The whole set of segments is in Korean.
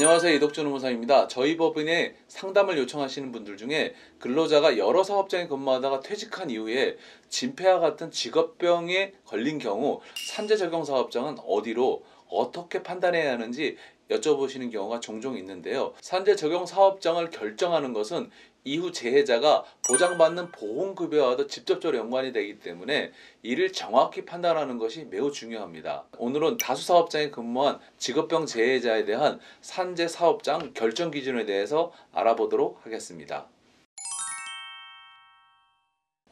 안녕하세요. 이덕준 의무사입니다. 저희 법인에 상담을 요청하시는 분들 중에 근로자가 여러 사업장에 근무하다가 퇴직한 이후에 진폐와 같은 직업병에 걸린 경우 산재적용사업장은 어디로 어떻게 판단해야 하는지 여쭤보시는 경우가 종종 있는데요. 산재적용사업장을 결정하는 것은 이후 재해자가 보장받는 보험급여와도 직접적으로 연관이 되기 때문에 이를 정확히 판단하는 것이 매우 중요합니다. 오늘은 다수사업장에 근무한 직업병 재해자에 대한 산재사업장 결정 기준에 대해서 알아보도록 하겠습니다.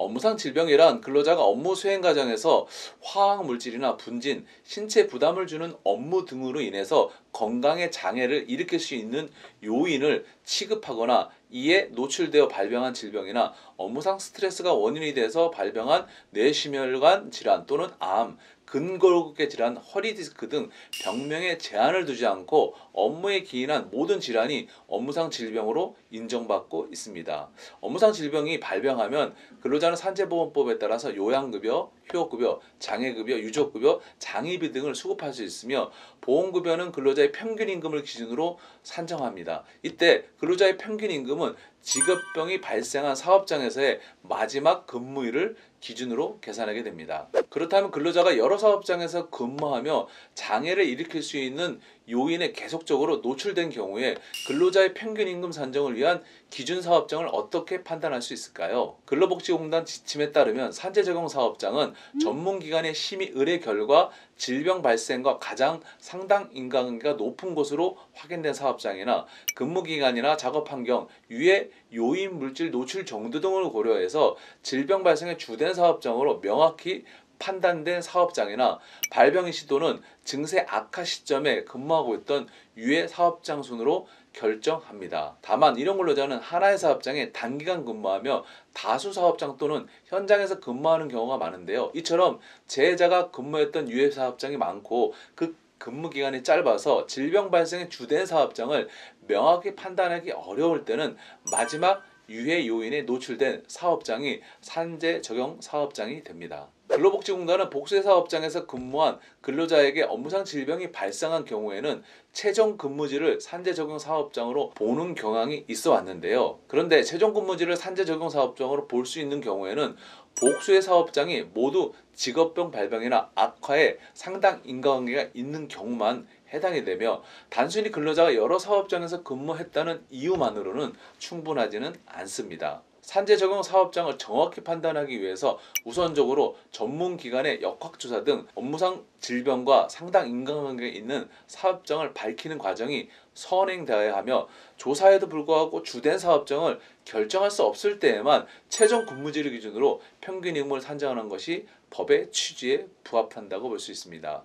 업무상 질병이란 근로자가 업무 수행 과정에서 화학물질이나 분진, 신체 부담을 주는 업무 등으로 인해서 건강에 장애를 일으킬 수 있는 요인을 취급하거나 이에 노출되어 발병한 질병이나 업무상 스트레스가 원인이 돼서 발병한 뇌심혈관 질환 또는 암, 근골격계 질환, 허리 디스크 등 병명에 제한을 두지 않고 업무에 기인한 모든 질환이 업무상 질병으로 인정받고 있습니다. 업무상 질병이 발병하면 근로자는 산재보험법에 따라서 요양급여, 휴업급여, 장애급여, 유족급여, 장의비 등을 수급할 수 있으며 보험급여는 근로자의 평균임금을 기준으로 산정합니다. 이때 근로자의 평균임금은 직업병이 발생한 사업장에서의 마지막 근무일을 기준으로 계산하게 됩니다. 그렇다면 근로자가 여러 사업장에서 근무하며 장애를 일으킬 수 있는 요인에 계속적으로 노출된 경우에 근로자의 평균임금 산정을 위한 기준사업장을 어떻게 판단할 수 있을까요? 근로복지공단 지침에 따르면 산재적용사업장은 전문기관의 심의 의뢰 결과 질병 발생과 가장 상당 인과관계가 높은 곳으로 확인된 사업장이나 근무기간이나 작업환경, 유해 요인 물질 노출 정도 등을 고려해서 질병 발생의 주된 사업장으로 명확히 판단된 사업장이나 발병의 시도는 증세 악화 시점에 근무하고 있던 유해 사업장 순으로 결정합니다. 다만 이런 근로자는 하나의 사업장에 단기간 근무하며 다수 사업장 또는 현장에서 근무하는 경우가 많은데요. 이처럼 재해자가 근무했던 유해 사업장이 많고 그 근무 기간이 짧아서 질병 발생의 주된 사업장을 명확히 판단하기 어려울 때는 마지막 유해 요인에 노출된 사업장이 산재적용 사업장이 됩니다. 근로복지공단은 복수의 사업장에서 근무한 근로자에게 업무상 질병이 발생한 경우에는 최종 근무지를 산재적용 사업장으로 보는 경향이 있어 왔는데요. 그런데 최종 근무지를 산재적용 사업장으로 볼 수 있는 경우에는 복수의 사업장이 모두 직업병 발병이나 악화에 상당 인과관계가 있는 경우만 해당이 되며 단순히 근로자가 여러 사업장에서 근무했다는 이유만으로는 충분하지는 않습니다. 산재적용 사업장을 정확히 판단하기 위해서 우선적으로 전문기관의 역학조사 등 업무상 질병과 상당 인과관계가 있는 사업장을 밝히는 과정이 선행되어야 하며 조사에도 불구하고 주된 사업장을 결정할 수 없을 때에만 최종 근무지를 기준으로 평균임금을 산정하는 것이 법의 취지에 부합한다고 볼 수 있습니다.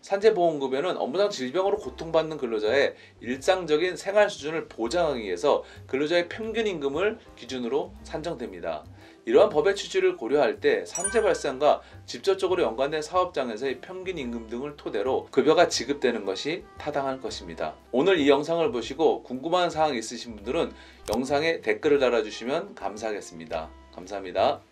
산재보험급여는 업무상 질병으로 고통받는 근로자의 일상적인 생활 수준을 보장하기 위해서 근로자의 평균임금을 기준으로 산정됩니다. 이러한 법의 취지를 고려할 때 산재 발생과 직접적으로 연관된 사업장에서의 평균임금 등을 토대로 급여가 지급되는 것이 타당할 것입니다. 오늘 이 영상을 보시고 궁금한 사항 있으신 분들은 영상에 댓글을 달아주시면 감사하겠습니다. 감사합니다.